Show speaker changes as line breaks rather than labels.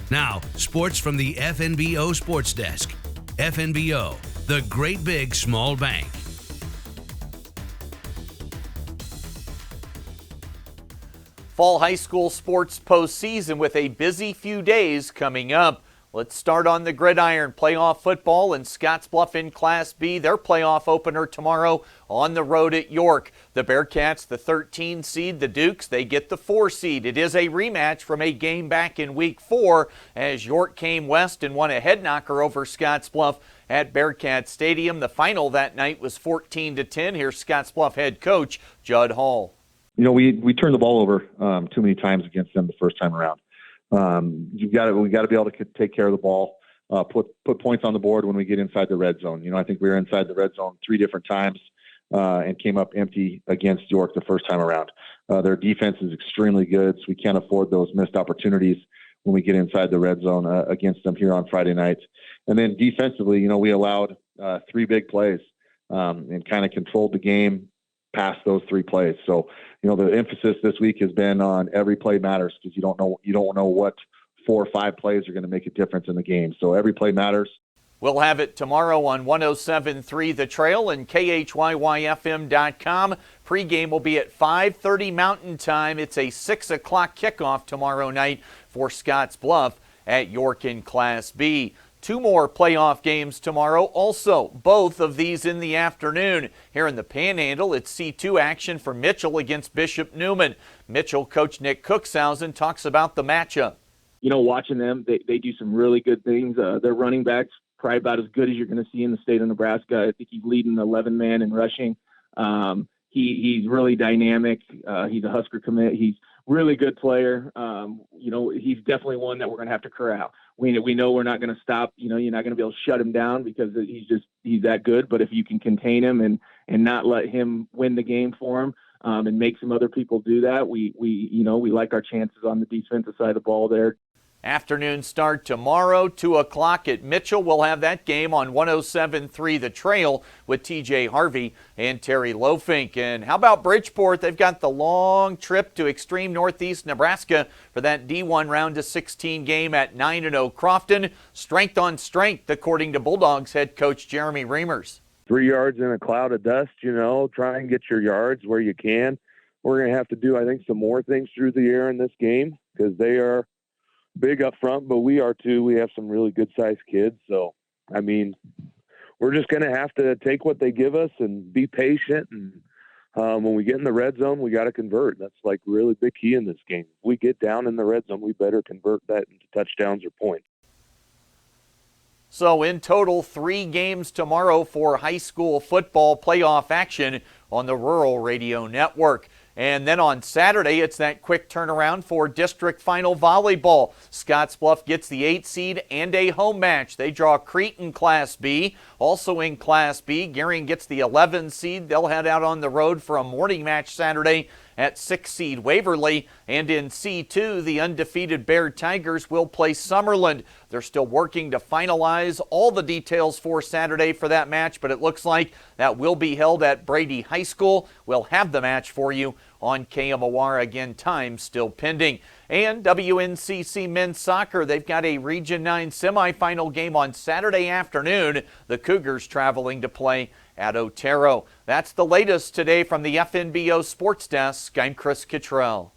Now, sports from the FNBO Sports Desk. FNBO, the great big small bank.
Fall high school sports postseason with a busy few days coming up. Let's start on the Gridiron. Playoff football in Scottsbluff in Class B. Their playoff opener tomorrow on the road at York. The Bearcats, the 13 seed. The Dukes, they get the 4 seed. It is a rematch from a game back in week 4 as York came west and won a head knocker over Scottsbluff at Bearcat Stadium. The final that night was 14-10. Here's Scottsbluff head coach Judd Hall.
You know, we turned the ball over too many times against them the first time around. We got to be able to take care of the ball, put points on the board when we get inside the red zone. You know, I think we were inside the red zone 3 different times and came up empty against York the first time around. Their defense is extremely good, so we can't afford those missed opportunities when we get inside the red zone against them here on Friday night. And then defensively, you know, we allowed 3 big plays and kind of controlled the game past those 3 plays. So, you know, the emphasis this week has been on every play matters because you don't know what 4 or 5 plays are going to make a difference in the game. So every play matters.
We'll have it tomorrow on 107.3 The Trail and KHYYFM.com. Pre-game will be at 5:30 Mountain Time. It's a 6 o'clock kickoff tomorrow night for Scottsbluff at York in Class B. 2 more playoff games tomorrow, also both of these in the afternoon. Here in the Panhandle, it's C2 action for Mitchell against Bishop Neumann. Mitchell coach Nick Cookshausen talks about the matchup.
You know, watching them, they do some really good things. Their running backs probably about as good as you're going to see in the state of Nebraska. I think he's leading 11-man in rushing. He's really dynamic. He's a Husker commit. He's really good player. You know, he's definitely one that we're going to have to corral. We know we're not going to stop. You know, you're not going to be able to shut him down because he's that good. But if you can contain him and not let him win the game for him and make some other people do that, we like our chances on the defensive side of the ball there.
Afternoon start tomorrow, 2 o'clock at Mitchell. We'll have that game on 107.3 The Trail with TJ Harvey and Terry Lofink. And how about Bridgeport? They've got the long trip to extreme northeast Nebraska for that D1 round of 16 game at 9-0 Crofton. Strength on strength, according to Bulldogs head coach Jeremy Reimers.
3 yards in a cloud of dust, you know, try and get your yards where you can. We're going to have to do, I think, some more things through the air in this game because they are big up front, but we are too. We have some really good-sized kids. So, I mean, we're just going to have to take what they give us and be patient. And when we get in the red zone, we got to convert. That's like really big key in this game. If we get down in the red zone, we better convert that into touchdowns or points.
So in total, 3 games tomorrow for high school football playoff action on the Rural Radio Network. And then on Saturday, it's that quick turnaround for district final volleyball. Scottsbluff gets the 8 seed and a home match. They draw Crete in Class B. Also in Class B, Gering gets the 11 seed. They'll head out on the road for a morning match Saturday at 6 seed Waverly. And in C2, the undefeated Bear Tigers will play Summerland. They're still working to finalize all the details for Saturday for that match, but it looks like that will be held at Brady High School. We'll have the match for you on KMOR. Again, time still pending. And WNCC men's soccer, they've got a Region 9 semifinal game on Saturday afternoon. The Cougars traveling to play at Otero. That's the latest today from the FNBO Sports Desk. I'm Chris Cottrell.